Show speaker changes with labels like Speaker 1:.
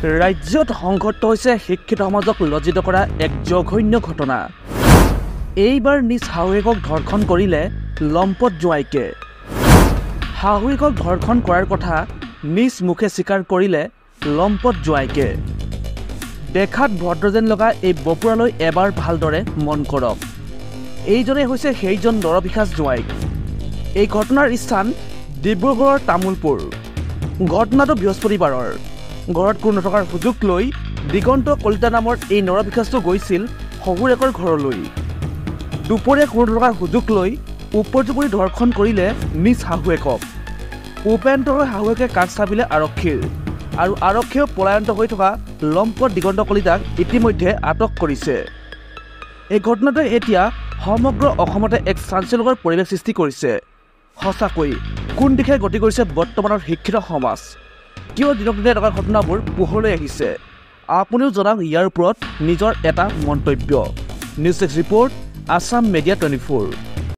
Speaker 1: ৰাজ্যত সংঘটিত হৈছে শিক্ষিত সমাজক লজ্জিত কৰা এক জঘন্য ঘটনা। এইবাৰ নিজ শাহুৱেকক ধৰ্ষণ কৰিলে লম্পট জোঁৱাইকে। শাহুৱেকক ধৰ্ষণ কৰাৰ কথা নিজ মুখে স্বীকাৰ কৰিলে লম্পট জোঁৱাইকে। দেখাত ভদ্ৰ যেন লগা এই বপুৰালৈ এবাৰ ভালদৰে মন কৰক। এইজনে হৈছে সেইজন নৰপিশাচ জোঁৱাই। এই ঘটনাৰ স্থান ডিব্ৰুগড়ৰ তামোলপুৰ। ঘটনাটো বৃহস্পতিবাৰৰ। ঘৰত কোনো নথকাৰ সুযোগ লৈ দিগন্ত কলিতা নামৰ এই নৰপিশাচটো গৈছিল শহুৰেকৰ ঘৰলৈ। দুপৰীয়া কোনো নথকাৰ সুযোগ লৈ উপৰ্যুপৰি ধৰ্ষণ কৰিলে নিজ শাহুৱেকক। উপেন্ত হৈ শাহুৱেকে কাষ চাপিলে আৰক্ষীৰ, আৰু আৰক্ষীয়েও পলায়ন্ত হৈ থকা লম্পট দিগন্ত কলিতাক ইতিমধ্যে আটক কৰিছে। এই ঘটনাটোৱে এতিয়া সমগ্ৰ অসমতে এক চাঞ্চল্যকৰ পৰিৱেশ সৃষ্টি কৰিছে। সঁচাকৈ কোন দিশে গতি কৰিছে বৰ্তমানৰ শিক্ষিত সমাজ? কিয় দিনক দিনে এনেকুৱা ঘটনাবোৰ পোহৰলৈ আহিছে? আপুনিও জনাওক ইয়াৰ ওপৰত নিজৰ এটা মন্তব্য। News desk report, Assam media 24।